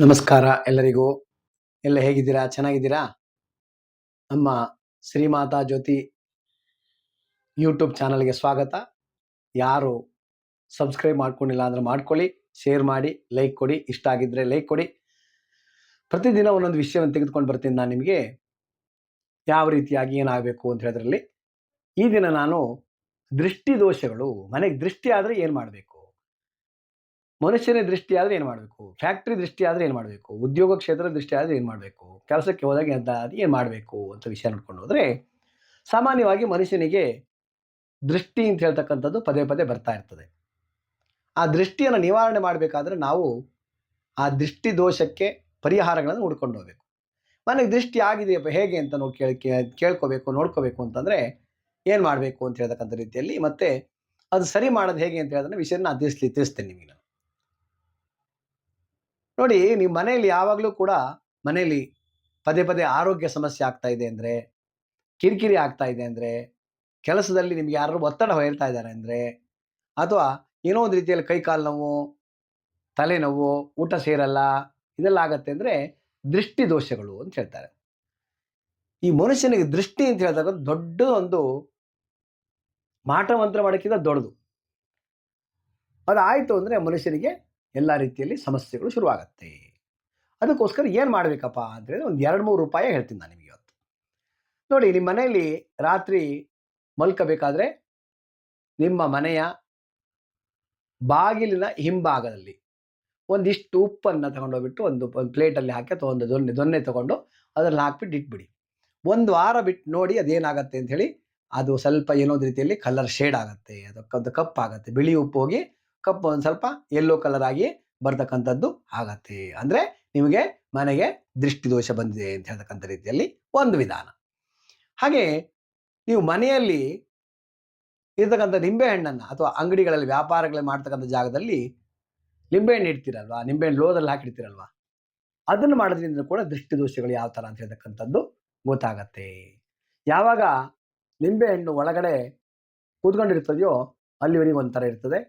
ನಮಸ್ಕಾರ ಎಲ್ಲರಿಗೂ. ಎಲ್ಲ ಹೇಗಿದ್ದೀರಾ? ಚೆನ್ನಾಗಿದ್ದೀರಾ? ನಮ್ಮ ಶ್ರೀಮಾತಾ ಜ್ಯೋತಿ ಯೂಟ್ಯೂಬ್ ಚಾನಲ್ಗೆ ಸ್ವಾಗತ. ಯಾರು ಸಬ್ಸ್ಕ್ರೈಬ್ ಮಾಡ್ಕೊಂಡಿಲ್ಲ ಅಂದರೆ ಮಾಡ್ಕೊಳ್ಳಿ, ಶೇರ್ ಮಾಡಿ, ಲೈಕ್ ಕೊಡಿ. ಇಷ್ಟ ಆಗಿದ್ದರೆ ಲೈಕ್ ಕೊಡಿ. ಪ್ರತಿದಿನ ಒಂದೊಂದು ವಿಷಯವನ್ನು ತೆಗೆದುಕೊಂಡು ಬರ್ತೀನಿ ನಾನು ನಿಮಗೆ. ಯಾವ ರೀತಿಯಾಗಿ ಏನಾಗಬೇಕು ಅಂತ ಹೇಳೋದ್ರಲ್ಲಿ ಈ ದಿನ ನಾನು ದೃಷ್ಟಿ ದೋಷಗಳು, ಮನೆಗೆ ದೃಷ್ಟಿ ಆದರೆ ಏನು ಮಾಡಬೇಕು, ಮನುಷ್ಯನ ದೃಷ್ಟಿ ಆದರೆ ಏನು ಮಾಡಬೇಕು, ಫ್ಯಾಕ್ಟ್ರಿ ದೃಷ್ಟಿ ಆದರೆ ಏನು ಮಾಡಬೇಕು, ಉದ್ಯೋಗ ಕ್ಷೇತ್ರದ ದೃಷ್ಟಿ ಆದರೆ ಏನು ಮಾಡಬೇಕು, ಕೆಲಸಕ್ಕೆ ಹೋದಾಗ ಏನು ಮಾಡಬೇಕು ಅಂತ ವಿಷಯ ನೋಡ್ಕೊಂಡು ಹೋದರೆ, ಸಾಮಾನ್ಯವಾಗಿ ಮನುಷ್ಯನಿಗೆ ದೃಷ್ಟಿ ಅಂತ ಹೇಳ್ತಕ್ಕಂಥದ್ದು ಪದೇ ಪದೇ ಬರ್ತಾ ಇರ್ತದೆ. ಆ ದೃಷ್ಟಿಯನ್ನು ನಿವಾರಣೆ ಮಾಡಬೇಕಾದ್ರೆ ನಾವು ಆ ದೃಷ್ಟಿ ದೋಷಕ್ಕೆ ಪರಿಹಾರಗಳನ್ನು ಹುಡ್ಕೊಂಡು ಹೋಗಬೇಕು. ನನಗೆ ದೃಷ್ಟಿ ಆಗಿದೆಯಪ್ಪ ಹೇಗೆ ಅಂತ ಕೇಳ್ಕೋಬೇಕು, ನೋಡ್ಕೋಬೇಕು ಅಂತಂದರೆ ಏನು ಮಾಡಬೇಕು ಅಂತ ಹೇಳ್ತಕ್ಕಂಥ ರೀತಿಯಲ್ಲಿ, ಮತ್ತೆ ಅದು ಸರಿ ಮಾಡೋದು ಹೇಗೆ ಅಂತ ಹೇಳಿದ್ರೆ ವಿಷಯನ ತಿಳಿಸ್ತೇನೆ ನಿಮಗೆ. ನೋಡಿ, ನೀವು ಮನೆಯಲ್ಲಿ ಯಾವಾಗಲೂ ಕೂಡ ಮನೆಯಲ್ಲಿ ಪದೇ ಪದೇ ಆರೋಗ್ಯ ಸಮಸ್ಯೆ ಆಗ್ತಾ ಇದೆ ಅಂದರೆ, ಕಿರಿಕಿರಿ ಆಗ್ತಾ ಇದೆ ಅಂದರೆ, ಕೆಲಸದಲ್ಲಿ ನಿಮ್ಗೆ ಯಾರು ಒತ್ತಡ ಹೇಳ್ತಾ ಇದ್ದಾರೆ ಅಂದರೆ, ಅಥವಾ ಏನೋ ಒಂದು ರೀತಿಯಲ್ಲಿ ಕೈಕಾಲು ನೋವು, ತಲೆನೋವು, ಊಟ ಸೇರಲ್ಲ, ಇದೆಲ್ಲ ಆಗತ್ತೆ ಅಂದರೆ ದೃಷ್ಟಿ ದೋಷಗಳು ಅಂತ ಹೇಳ್ತಾರೆ. ಈ ಮನುಷ್ಯನಿಗೆ ದೃಷ್ಟಿ ಅಂತ ಹೇಳಿದಾಗ ದೊಡ್ಡ ಒಂದು ಮಾಟಮಂತ್ರ ಮಾಡೋಕ್ಕಿಂತ ದೊಡ್ಡದು. ಅದಾಯಿತು ಅಂದರೆ ಮನುಷ್ಯನಿಗೆ ಎಲ್ಲ ರೀತಿಯಲ್ಲಿ ಸಮಸ್ಯೆಗಳು ಶುರುವಾಗತ್ತೆ. ಅದಕ್ಕೋಸ್ಕರ ಏನು ಮಾಡಬೇಕಪ್ಪ ಅಂತ ಹೇಳಿದ್ರೆ ಒಂದು 2-3 ಉಪಾಯ ಹೇಳ್ತೀನಿ ನಾನು ನಿಮಗೆ ಇವತ್ತು. ನೋಡಿ, ನಿಮ್ಮ ಮನೆಯಲ್ಲಿ ರಾತ್ರಿ ಮಲ್ಕಬೇಕಾದ್ರೆ ನಿಮ್ಮ ಮನೆಯ ಬಾಗಿಲಿನ ಹಿಂಭಾಗದಲ್ಲಿ ಒಂದಿಷ್ಟು ಉಪ್ಪನ್ನು ತಗೊಂಡೋಗ್ಬಿಟ್ಟು ಒಂದು ಪ್ಲೇಟಲ್ಲಿ ಹಾಕಿ ಅಥವಾ ಒಂದು ದೊನ್ನೆ ತಗೊಂಡು ಅದರಲ್ಲಿ ಹಾಕ್ಬಿಟ್ಟು ಇಟ್ಬಿಡಿ. 1 ವಾರ ಬಿಟ್ಟು ನೋಡಿ ಅದೇನಾಗತ್ತೆ ಅಂತ ಹೇಳಿ. ಅದು ಸ್ವಲ್ಪ ಏನೋ ರೀತಿಯಲ್ಲಿ ಕಲರ್ ಶೇಡ್ ಆಗುತ್ತೆ, ಅದಕ್ಕೊಂದು ಕಪ್ಪಾಗತ್ತೆ. ಬಿಳಿ ಉಪ್ಪು ಹೋಗಿ ಕಪ್ಪು ಒಂದು ಸ್ವಲ್ಪ ಯೆಲ್ಲೋ ಕಲರ್ ಆಗಿ ಬರ್ತಕ್ಕಂಥದ್ದು ಆಗತ್ತೆ. ಅಂದರೆ ನಿಮಗೆ ಮನೆಗೆ ದೃಷ್ಟಿ ದೋಷ ಬಂದಿದೆ ಅಂತ ಹೇಳ್ತಕ್ಕಂಥ ರೀತಿಯಲ್ಲಿ ಒಂದು ವಿಧಾನ. ಹಾಗೆ ನೀವು ಮನೆಯಲ್ಲಿ ಇರ್ತಕ್ಕಂಥ ನಿಂಬೆಹಣ್ಣನ್ನು ಅಥವಾ ಅಂಗಡಿಗಳಲ್ಲಿ ವ್ಯಾಪಾರಗಳಲ್ಲಿ ಮಾಡ್ತಕ್ಕಂಥ ಜಾಗದಲ್ಲಿ ನಿಂಬೆಹಣ್ಣು ಇಡ್ತೀರಲ್ವಾ, ನಿಂಬೆಹಣ್ಣು ಲೋದಲ್ಲಿ ಹಾಕಿಡ್ತೀರಲ್ವಾ, ಅದನ್ನು ಮಾಡೋದ್ರಿಂದ ಕೂಡ ದೃಷ್ಟಿ ದೋಷಗಳು ಯಾವ ಥರ ಅಂತ ಹೇಳ್ತಕ್ಕಂಥದ್ದು ಗೊತ್ತಾಗತ್ತೆ. ಯಾವಾಗ ನಿಂಬೆಹಣ್ಣು ಒಳಗಡೆ ಕೂತ್ಕೊಂಡಿರ್ತದೆಯೋ ಅಲ್ಲಿವರೆಗೆ ಒಂಥರ ಇರ್ತದೆ,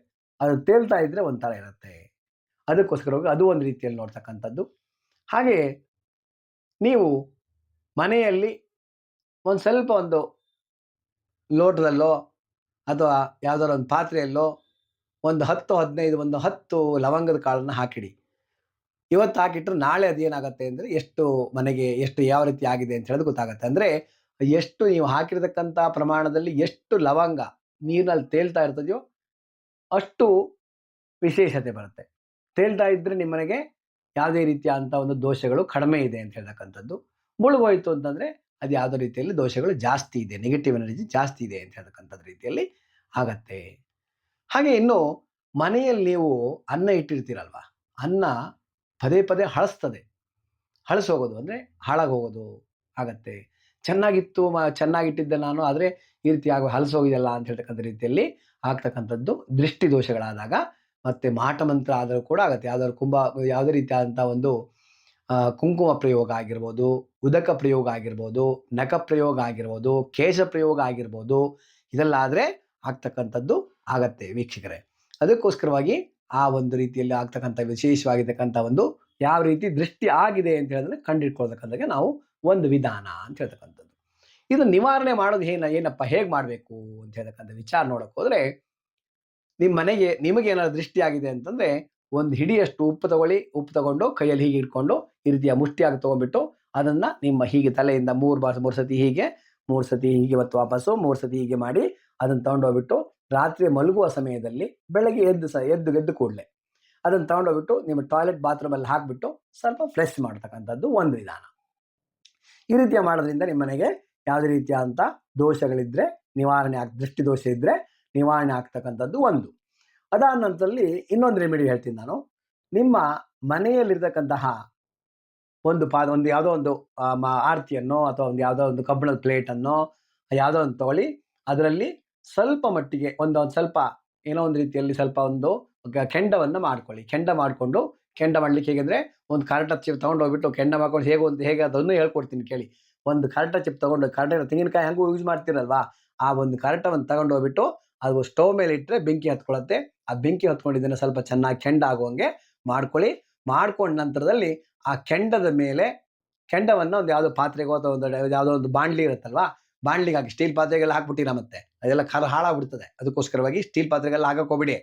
ಅದು ತೇಲ್ತಾ ಇದ್ರೆ ಒಂಥರ ಇರುತ್ತೆ. ಅದಕ್ಕೋಸ್ಕರವಾಗಿ ಅದು ಒಂದು ರೀತಿಯಲ್ಲಿ ನೋಡ್ತಕ್ಕಂಥದ್ದು. ಹಾಗೆ ನೀವು ಮನೆಯಲ್ಲಿ ಒಂದು ಸ್ವಲ್ಪ ಒಂದು ಲೋಟದಲ್ಲೋ ಅಥವಾ ಯಾವುದಾದ್ರು ಒಂದು ಪಾತ್ರೆಯಲ್ಲೋ ಒಂದು 10 ಲವಂಗದ ಕಾಳನ್ನು ಹಾಕಿಡಿ. ಇವತ್ತು ಹಾಕಿಟ್ರೆ ನಾಳೆ ಅದೇನಾಗುತ್ತೆ ಅಂದರೆ ಮನೆಗೆ ಯಾವ ರೀತಿ ಆಗಿದೆ ಅಂತ ಹೇಳೋದು ಗೊತ್ತಾಗುತ್ತೆ. ಅಂದರೆ ಎಷ್ಟು ನೀವು ಹಾಕಿರ್ತಕ್ಕಂಥ ಪ್ರಮಾಣದಲ್ಲಿ ಎಷ್ಟು ಲವಂಗ ನೀರಿನಲ್ಲಿ ತೇಲ್ತಾ ಇರ್ತದೆಯೋ ಅಷ್ಟು ವಿಶೇಷತೆ ಬರುತ್ತೆ. ತೇಲ್ತಾ ಇದ್ದರೆ ನಿಮ್ಮನೆಗೆ ಯಾವುದೇ ರೀತಿಯಾದಂಥ ಒಂದು ದೋಷಗಳು ಕಡಿಮೆ ಇದೆ ಅಂತ ಹೇಳ್ತಕ್ಕಂಥದ್ದು. ಮುಳುಗೋಯ್ತು ಅಂತಂದರೆ ಅದು ಯಾವುದೋ ರೀತಿಯಲ್ಲಿ ದೋಷಗಳು ಜಾಸ್ತಿ ಇದೆ, ನೆಗೆಟಿವ್ ಎನರ್ಜಿ ಜಾಸ್ತಿ ಇದೆ ಅಂತ ಹೇಳ್ತಕ್ಕಂಥದ್ದು ರೀತಿಯಲ್ಲಿ ಆಗತ್ತೆ. ಹಾಗೆ ಇನ್ನು ಮನೆಯಲ್ಲಿ ನೀವು ಅನ್ನ ಇಟ್ಟಿರ್ತೀರಲ್ವ, ಅನ್ನ ಪದೇ ಪದೇ ಹಳಸೋಗೋದು ಅಂದರೆ ಹಾಳಾಗೋಗೋದು ಆಗತ್ತೆ. ಚೆನ್ನಾಗಿಟ್ಟಿದ್ದೆ ನಾನು, ಆದರೆ ಈ ರೀತಿ ಹಳಸೋಗಿದೆಯಲ್ಲ ಅಂತ ಹೇಳ್ತಕ್ಕಂಥ ರೀತಿಯಲ್ಲಿ ಆಗ್ತಕ್ಕಂಥದ್ದು ದೃಷ್ಟಿ ದೋಷಗಳಾದಾಗ. ಮತ್ತು ಮಾಟಮಂತ್ರ ಆದರೂ ಕೂಡ ಆಗುತ್ತೆ. ಯಾವುದೇ ರೀತಿಯಾದಂಥ ಒಂದು ಕುಂಕುಮ ಪ್ರಯೋಗ ಆಗಿರ್ಬೋದು, ಉದಕ ಪ್ರಯೋಗ ಆಗಿರ್ಬೋದು, ನಖ ಪ್ರಯೋಗ ಆಗಿರ್ಬೋದು, ಕೇಶ ಪ್ರಯೋಗ ಆಗಿರ್ಬೋದು, ಇದೆಲ್ಲ ಆದರೆ ಆಗ್ತಕ್ಕಂಥದ್ದು ಆಗತ್ತೆ ವೀಕ್ಷಕರೇ. ಅದಕ್ಕೋಸ್ಕರವಾಗಿ ಆ ಒಂದು ರೀತಿಯಲ್ಲಿ ಆಗ್ತಕ್ಕಂಥ ವಿಶೇಷವಾಗಿರ್ತಕ್ಕಂಥ ಒಂದು ಯಾವ ರೀತಿ ದೃಷ್ಟಿ ಆಗಿದೆ ಅಂತ ಹೇಳಿದ್ರೆ ಕಂಡಿಡ್ಕೊಳ್ತಕ್ಕಂಥ ನಾವು ಒಂದು ವಿಧಾನ ಅಂತ ಹೇಳ್ತಕ್ಕಂಥದ್ದು. ಇದು ನಿವಾರಣೆ ಮಾಡೋದು ಏನಪ್ಪ ಹೇಗೆ ಮಾಡಬೇಕು ಅಂತ ಹೇಳ್ತಕ್ಕಂಥ ವಿಚಾರ ನೋಡೋಕೆ ಹೋದರೆ, ನಿಮ್ಮ ಮನೆಗೆ ನಿಮಗೇನಾದ್ರು ದೃಷ್ಟಿ ಆಗಿದೆ ಅಂತಂದರೆ ಒಂದು ಹಿಡಿಯಷ್ಟು ಉಪ್ಪು ತಗೊಂಡು ಕೈಯಲ್ಲಿ ಹೀಗೆ ಇಟ್ಕೊಂಡು ಈ ರೀತಿಯ ಮುಷ್ಟಿಯಾಗಿ ತೊಗೊಂಡ್ಬಿಟ್ಟು ಅದನ್ನು ನಿಮ್ಮ ಹೀಗೆ ತಲೆಯಿಂದ 3 ಸತಿ ಹೀಗೆ, 3 ಸತಿ ಹೀಗೆ ಮತ್ತು ವಾಪಸ್ಸು 3 ಸತಿ ಹೀಗೆ ಮಾಡಿ ಅದನ್ನು ತಗೊಂಡೋಗ್ಬಿಟ್ಟು ರಾತ್ರಿ ಮಲಗುವ ಸಮಯದಲ್ಲಿ ಬೆಳಗ್ಗೆ ಎದ್ದು ಕೂಡಲೇ ಅದನ್ನು ತಗೊಂಡೋಗ್ಬಿಟ್ಟು ನಿಮ್ಮ ಟಾಯ್ಲೆಟ್ ಬಾತ್ರೂಮಲ್ಲಿ ಹಾಕಿಬಿಟ್ಟು ಸ್ವಲ್ಪ ಫ್ರೆಶ್ ಮಾಡ್ತಕ್ಕಂಥದ್ದು ಒಂದು ವಿಧಾನ. ಈ ರೀತಿಯ ಮಾಡೋದ್ರಿಂದ ನಿಮ್ಮ ಮನೆಗೆ ಯಾವುದೇ ರೀತಿಯಾದಂಥ ದೋಷಗಳಿದ್ದರೆ ದೃಷ್ಟಿ ದೋಷ ಇದ್ದರೆ ನಿವಾರಣೆ ಆಗ್ತಕ್ಕಂಥದ್ದು ಒಂದು. ಅದಾದ ನಂತರದಲ್ಲಿ ಇನ್ನೊಂದು ರೆಮಿಡಿ ಹೇಳ್ತೀನಿ ನಾನು. ನಿಮ್ಮ ಮನೆಯಲ್ಲಿರ್ತಕ್ಕಂತಹ ಒಂದು ಯಾವುದೋ ಒಂದು ಆರತಿಯನ್ನೋ ಅಥವಾ ಯಾವುದೋ ಒಂದು ಕಬ್ಬಿಣದ ಪ್ಲೇಟನ್ನೋ ಯಾವುದೋ ಒಂದು ತಗೊಳ್ಳಿ. ಅದರಲ್ಲಿ ಸ್ವಲ್ಪ ಮಟ್ಟಿಗೆ ಒಂದು ಸ್ವಲ್ಪ ಏನೋ ಒಂದು ರೀತಿಯಲ್ಲಿ ಸ್ವಲ್ಪ ಒಂದು ಕೆಂಡವನ್ನು ಮಾಡ್ಕೊಳ್ಳಿ. ಕೆಂಡ ಮಾಡಲಿಕ್ಕೆ ಹೇಗೆಂದರೆ, ಒಂದು ಕರಟ ಚಿಪ್ ತೊಗೊಂಡೋಗ್ಬಿಟ್ಟು ಕೆಂಡ ಮಾಡ್ಕೊಂಡು ಹೇಗೆ ಅದನ್ನು ಹೇಳ್ಕೊಡ್ತೀನಿ ಕೇಳಿ. ಒಂದು ಕರಟ ಚಿಪ್ ತೊಗೊಂಡು, ತೆಂಗಿನಕಾಯಿ ಹೆಂಗೂ ಯೂಸ್ ಮಾಡ್ತೀರಲ್ವಾ, ಆ ಒಂದು ಕರಟವನ್ನು ತಗೊಂಡೋಗ್ಬಿಟ್ಟು ಅದು ಸ್ಟವ್ ಮೇಲೆ ಇಟ್ಟರೆ ಬೆಂಕಿ ಹತ್ಕೊಳ್ಳುತ್ತೆ. ಆ ಬೆಂಕಿ ಹತ್ಕೊಂಡಿದ್ದನ್ನು ಸ್ವಲ್ಪ ಚೆನ್ನಾಗಿ ಕೆಂಡ ಆಗುವಂಗೆ ಮಾಡ್ಕೊಳ್ಳಿ. ಮಾಡ್ಕೊಂಡ ನಂತರದಲ್ಲಿ ಆ ಕೆಂಡದ ಮೇಲೆ ಕೆಂಡವನ್ನು ಒಂದು ಯಾವುದೋ ಪಾತ್ರೆಗೋ ಅಥವಾ ಒಂದು ಯಾವುದೋ ಒಂದು ಬಾಣಲಿ ಇರುತ್ತಲ್ವಾ, ಬಾಣಲಿಗೆ ಹಾಕಿ. ಸ್ಟೀಲ್ ಪಾತ್ರೆಗೆಲ್ಲ ಹಾಕ್ಬಿಟ್ಟಿರ ಮತ್ತೆ ಅದೆಲ್ಲ ಹಾಳಾಗ್ಬಿಡ್ತದೆ. ಅದಕ್ಕೋಸ್ಕರವಾಗಿ ಸ್ಟೀಲ್ ಪಾತ್ರೆಗೆಲ್ಲ ಹಾಕಕ್ಕೆ ಹೋಗ್ಬಿಡಿ.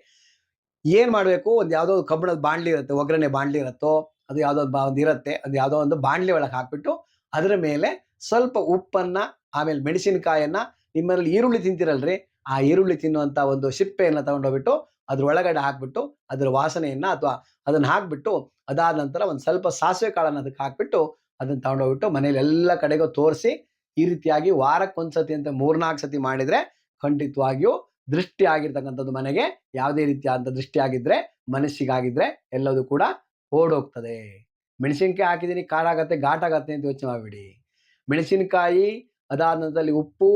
ಏನ್ ಮಾಡಬೇಕು, ಒಂದು ಯಾವುದೋ ಕಬ್ಬಿಣದ ಬಾಣಲಿ ಇರುತ್ತೆ, ಒಗ್ಗರಣೆ ಬಾಣಲಿ ಇರುತ್ತೋ ಅದು ಯಾವುದೋ ಒಂದು ಇರುತ್ತೆ, ಅದು ಯಾವುದೋ ಒಂದು ಬಾಣಲಿ ಒಳಗೆ ಹಾಕ್ಬಿಟ್ಟು ಅದರ ಮೇಲೆ ಸ್ವಲ್ಪ ಉಪ್ಪನ್ನ, ಆಮೇಲೆ ಮೆಣಸಿನಕಾಯನ್ನ, ನಿಮ್ಮಲ್ಲಿ ಈರುಳ್ಳಿ ತಿಂತಿರಲ್ರಿ, ಆ ಈರುಳ್ಳಿ ತಿನ್ನುವಂತ ಒಂದು ಸಿಪ್ಪೆಯನ್ನ ತಗೊಂಡೋಗ್ಬಿಟ್ಟು ಅದ್ರ ಒಳಗಡೆ ಹಾಕ್ಬಿಟ್ಟು ಅದರ ವಾಸನೆಯನ್ನ ಅಥವಾ ಅದನ್ನ ಹಾಕ್ಬಿಟ್ಟು, ಅದಾದ ನಂತರ ಒಂದು ಸ್ವಲ್ಪ ಸಾಸಿವೆ ಕಾಳನ್ನ ಅದಕ್ಕೆ ಹಾಕ್ಬಿಟ್ಟು ಅದನ್ನ ತಗೊಂಡೋಗ್ಬಿಟ್ಟು ಮನೇಲಿ ಎಲ್ಲ ಕಡೆಗೂ ತೋರಿಸಿ, ಈ ರೀತಿಯಾಗಿ ವಾರಕ್ಕೊಂದ್ಸತಿ ಅಂತ 3-4 ಸತಿ ಮಾಡಿದ್ರೆ ಖಂಡಿತವಾಗಿಯೂ ದೃಷ್ಟಿ ಆಗಿರ್ತಕ್ಕಂಥದ್ದು ಮನೆಗೆ ಯಾವುದೇ ರೀತಿಯಾದ ದೃಷ್ಟಿ ಆಗಿದ್ರೆ, ಮನಸ್ಸಿಗಾಗಿದ್ರೆ ಎಲ್ಲದೂ ಕೂಡ ಓಡೋಗ್ತದೆ. ಮೆಣಸಿನಕಾಯಿ ಹಾಕಿದೀನಿ, ಖಾರ ಆಗತ್ತೆ, ಘಾಟ್ ಆಗತ್ತೆ ಅಂತ ಯೋಚನೆ ಮಾಡಬೇಡಿ. ಮೆಣಸಿನಕಾಯಿ, ಅದಾದ ನಂತರದಲ್ಲಿ ಉಪ್ಪು,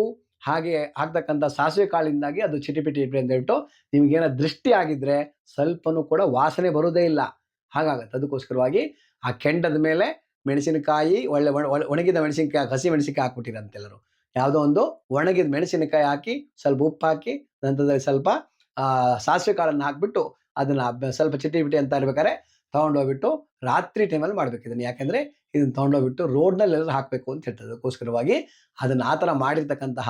ಹಾಗೆ ಹಾಕ್ತಕ್ಕಂಥ ಸಾಸಿವೆ ಕಾಳಿಂದಾಗಿ ಅದು ಚಿಟಿಪಿಟಿ ಅಂತ ಹೇಳ್ಬಿಟ್ಟು ನಿಮ್ಗೇನ ದೃಷ್ಟಿ ಆಗಿದ್ರೆ ಸ್ವಲ್ಪನೂ ಕೂಡ ವಾಸನೆ ಬರೋದೇ ಇಲ್ಲ, ಹಾಗಾಗತ್ತೆ. ಅದಕ್ಕೋಸ್ಕರವಾಗಿ ಆ ಕೆಂಡದ ಮೇಲೆ ಮೆಣಸಿನಕಾಯಿ, ಒಣಗಿದ ಮೆಣಸಿನಕಾಯಿ, ಹಸಿ ಮೆಣಸಿನಕಾಯಿ ಹಾಕ್ಬಿಟ್ಟಿರಂತೆ ಎಲ್ಲರೂ. ಯಾವುದೋ ಒಂದು ಒಣಗಿದ ಮೆಣಸಿನಕಾಯಿ ಹಾಕಿ, ಸ್ವಲ್ಪ ಉಪ್ಪು ಹಾಕಿ, ನಂತರದಲ್ಲಿ ಸ್ವಲ್ಪ ಸಾಸಿವೆ ಕಾಳನ್ನು ಹಾಕ್ಬಿಟ್ಟು ಅದನ್ನ ಸ್ವಲ್ಪ ಚಿಟಿಪಿಟಿ ಅಂತ ಇರ್ಬೇಕಾದ್ರೆ ತಗೊಂಡೋಗ್ಬಿಟ್ಟು ರಾತ್ರಿ ಟೈಮಲ್ಲಿ ಮಾಡ್ಬೇಕು ಇದನ್ನ. ಯಾಕಂದ್ರೆ ಇದನ್ನ ತಗೊಂಡೋಗ್ಬಿಟ್ಟು ರೋಡ್ನಲ್ಲಿ ಎಲ್ಲರೂ ಹಾಕಬೇಕು ಅಂತ ಹೇಳ್ತಾರೆ. ಅದಕ್ಕೋಸ್ಕರವಾಗಿ ಅದನ್ನ ಆ ಥರ ಮಾಡಿರ್ತಕ್ಕಂತಹ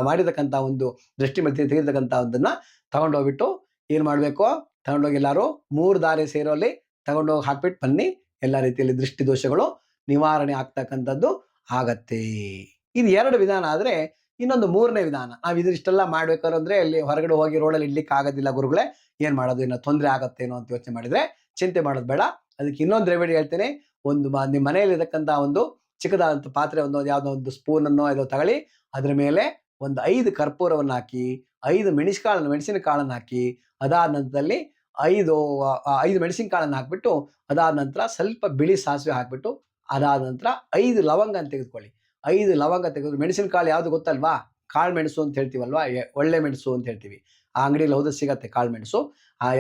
ಮಾಡಿರ್ತಕ್ಕಂಥ ಒಂದು ದೃಷ್ಟಿ ಮಧ್ಯೆ ತೆಗೆದಿರ್ತಕ್ಕಂಥ ಒಂದನ್ನ ತಗೊಂಡೋಗ್ಬಿಟ್ಟು ಏನ್ ಮಾಡ್ಬೇಕು, ತಗೊಂಡೋಗಿ ಎಲ್ಲರೂ 3 ದಾರಿ ಸೇರೋಲ್ಲಿ ತಗೊಂಡೋಗಿ ಹಾಕ್ಬಿಟ್ಟು ಬನ್ನಿ. ಎಲ್ಲ ರೀತಿಯಲ್ಲಿ ದೃಷ್ಟಿ ದೋಷಗಳು ನಿವಾರಣೆ ಆಗ್ತಕ್ಕಂಥದ್ದು ಆಗತ್ತೆ. ಇದು 2 ವಿಧಾನ ಆದ್ರೆ, ಇನ್ನೊಂದು 3ನೇ ವಿಧಾನ. ನಾವು ಇದಿಷ್ಟೆಲ್ಲ ಮಾಡ್ಬೇಕಾದ್ರೆ ಅಲ್ಲಿ ಹೊರಗಡೆ ಹೋಗಿ ರೋಡಲ್ಲಿ ಇಡ್ಲಿಕ್ಕೆ ಆಗೋದಿಲ್ಲ ಗುರುಗಳೇ, ಏನ್ ಮಾಡೋದು, ಏನೋ ತೊಂದರೆ ಆಗತ್ತೇನೋ ಅಂತ ಯೋಚನೆ ಮಾಡಿದ್ರೆ ಚಿಂತೆ ಮಾಡೋದು ಬೇಡ. ಅದಕ್ಕೆ ಇನ್ನೊಂದು ರೆಮಿಡಿ ಹೇಳ್ತೇನೆ. ನಿಮ್ಮ ಮನೆಯಲ್ಲಿ ಇರತಕ್ಕಂಥ ಒಂದು ಚಿಕ್ಕದಾದಂಥ ಪಾತ್ರೆ, ಯಾವುದೋ ಒಂದು ಸ್ಪೂನ್ ಅನ್ನೋ ಏನೋ ತಗೊಳ್ಳಿ. ಅದ್ರ ಮೇಲೆ ಒಂದು 5 ಕರ್ಪೂರವನ್ನು ಹಾಕಿ, 5 ಮೆಣಸಿನಕಾಳನ್ನು ಹಾಕಿ, ಅದಾದ ನಂತರದಲ್ಲಿ 5 ಮೆಣಸಿನಕಾಳನ್ನು ಹಾಕ್ಬಿಟ್ಟು, ಅದಾದ ನಂತರ ಸ್ವಲ್ಪ ಬಿಳಿ ಸಾಸಿವೆ ಹಾಕ್ಬಿಟ್ಟು, ಅದಾದ ನಂತರ 5 ಲವಂಗ ಅಂತ ತೆಗೆದುಕೊಳ್ಳಿ. 5 ಲವಂಗ ತೆಗೆದು, ಮೆಣಸಿನಕಾಳು ಯಾವ್ದು ಗೊತ್ತಲ್ವಾ, ಕಾಳು ಮೆಣಸು ಅಂತ ಹೇಳ್ತೀವಲ್ವಾ, ಒಳ್ಳೆ ಮೆಣಸು ಅಂತ ಹೇಳ್ತೀವಿ. ಆ ಅಂಗಡಿಯಲ್ಲಿ ಹೋದ್ರೆ ಸಿಗತ್ತೆ ಕಾಳು ಮೆಣಸು.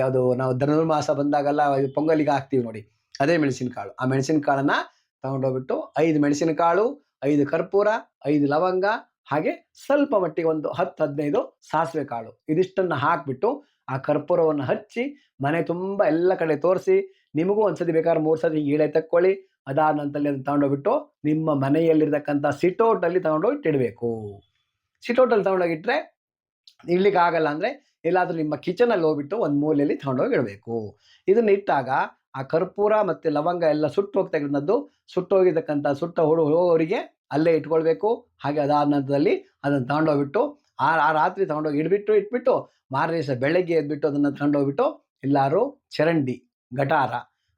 ಯಾವುದು ನಾವು ಧನುರ್ಮಾಸ ಬಂದಾಗೆಲ್ಲ ಪೊಂಗಲಿಗೆ ಹಾಕ್ತೀವಿ ನೋಡಿ, ಅದೇ ಮೆಣಸಿನಕಾಳು. ಆ ಮೆಣಸಿನಕಾಳನ್ನ ತಗೊಂಡೋಗ್ಬಿಟ್ಟು 5 ಮೆಣಸಿನಕಾಳು, 5 ಕರ್ಪೂರ, 5 ಲವಂಗ, ಹಾಗೆ ಸ್ವಲ್ಪ ಮಟ್ಟಿಗೆ ಒಂದು 10-15 ಸಾಸಿವೆ ಕಾಳು, ಇದಿಷ್ಟನ್ನ ಹಾಕ್ಬಿಟ್ಟು ಆ ಕರ್ಪೂರವನ್ನು ಹಚ್ಚಿ ಮನೆ ತುಂಬ ಎಲ್ಲ ಕಡೆ ತೋರಿಸಿ, ನಿಮಗೂ ಒಂದ್ಸತಿ ಬೇಕಾದ್ರೆ 3 ಸತಿ ಈಳೆ ತಕ್ಕೊಳ್ಳಿ. ಅದಾದ ನಂತರದಲ್ಲಿ ಅದನ್ನ ತಗೊಂಡೋಗ್ಬಿಟ್ಟು ನಿಮ್ಮ ಮನೆಯಲ್ಲಿರ್ತಕ್ಕಂಥ ಸಿಟೌಟಲ್ಲಿ ತಗೊಂಡೋಗಿ ಇಡಬೇಕು. ಸಿಟೌಟಲ್ಲಿ ತಗೊಂಡೋಗಿಟ್ರೆ ಇಡ್ಲಿಕ್ಕೆ ಆಗಲ್ಲ ಅಂದ್ರೆ ಎಲ್ಲಾದ್ರೂ ನಿಮ್ಮ ಕಿಚನ್ ಅಲ್ಲಿ ಹೋಗ್ಬಿಟ್ಟು ಒಂದು ಮೂಲೆಯಲ್ಲಿ ತಗೊಂಡೋಗಿ ಇಡಬೇಕು. ಇದನ್ನ ಇಟ್ಟಾಗ ಆ ಕರ್ಪೂರ ಮತ್ತೆ ಲವಂಗ ಎಲ್ಲ ಸುಟ್ಟು ಹೋಗ್ತಕ್ಕಂಥದ್ದು, ಸುಟ್ಟೋಗಿರ್ತಕ್ಕಂಥ ಹೋಗೋರಿಗೆ ಅಲ್ಲೇ ಇಟ್ಕೊಳ್ಬೇಕು. ಹಾಗೆ ಅದಾದ ನಂತರದಲ್ಲಿ ಅದನ್ನ ತಗೊಂಡೋಗ್ಬಿಟ್ಟು ಆ ರಾತ್ರಿ ತಗೊಂಡೋಗಿ ಇಟ್ಬಿಟ್ಟು ಮಾರನೇ ದಿವಸ ಬೆಳಗ್ಗೆ ಎದ್ಬಿಟ್ಟು ಅದನ್ನ ತಗೊಂಡೋಗ್ಬಿಟ್ಟು ಎಲ್ಲಾರು ಚರಂಡಿ, ಗಟಾರ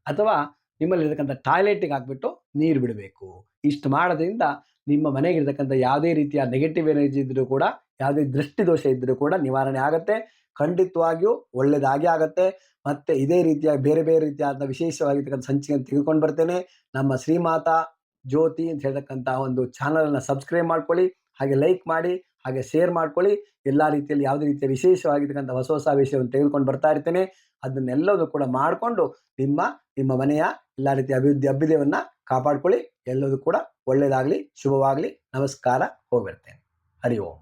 ಅಥವಾ ನಿಮ್ಮಲ್ಲಿರ್ತಕ್ಕಂಥ ಟಾಯ್ಲೆಟ್ಗೆ ಹಾಕ್ಬಿಟ್ಟು ನೀರು ಬಿಡಬೇಕು. ಇಷ್ಟು ಮಾಡೋದ್ರಿಂದ ನಿಮ್ಮ ಮನೆಗಿರ್ತಕ್ಕಂಥ ಯಾವುದೇ ರೀತಿಯ ನೆಗೆಟಿವ್ ಎನರ್ಜಿ ಇದ್ರೂ ಕೂಡ, ಯಾವುದೇ ದೃಷ್ಟಿ ದೋಷ ಇದ್ರೂ ಕೂಡ ನಿವಾರಣೆ ಆಗತ್ತೆ. ಖಂಡಿತವಾಗಿಯೂ ಒಳ್ಳೇದಾಗಿ ಆಗತ್ತೆ. ಮತ್ತೆ ಇದೇ ರೀತಿಯ ಬೇರೆ ಬೇರೆ ರೀತಿಯಾದ ವಿಶೇಷವಾಗಿರ್ತಕ್ಕಂಥ ಸಂಚಿಕೆಯನ್ನು ತೆಗೆದುಕೊಂಡು ಬರ್ತೇನೆ. ನಮ್ಮ ಶ್ರೀಮಾತಾ ಜ್ಯೋತಿ ಅಂತ ಹೇಳ್ತಕ್ಕಂಥ ಒಂದು ಚಾನಲನ್ನು ಸಬ್ಸ್ಕ್ರೈಬ್ ಮಾಡ್ಕೊಳ್ಳಿ, ಹಾಗೆ ಲೈಕ್ ಮಾಡಿ, ಹಾಗೆ ಶೇರ್ ಮಾಡ್ಕೊಳ್ಳಿ. ಎಲ್ಲ ರೀತಿಯಲ್ಲಿ ಯಾವುದೇ ರೀತಿಯ ವಿಶೇಷವಾಗಿರ್ತಕ್ಕಂಥ ಹೊಸ ವಿಷಯವನ್ನು ತೆಗೆದುಕೊಂಡು ಬರ್ತಾ ಇರ್ತೇನೆ. ಅದನ್ನೆಲ್ಲವೂ ಕೂಡ ಮಾಡಿಕೊಂಡು ನಿಮ್ಮ ಮನೆಯ ಎಲ್ಲ ರೀತಿಯ ಅಭ್ಯುದಯವನ್ನ ಕಾಪಾಡ್ಕೊಳ್ಳಿ. ಎಲ್ಲದೂ ಕೂಡ ಒಳ್ಳೆಯದಾಗಲಿ, ಶುಭವಾಗಲಿ. ನಮಸ್ಕಾರ. ಹೋಗ್ಬರ್ತೇನೆ. ಹರಿ ಓಂ.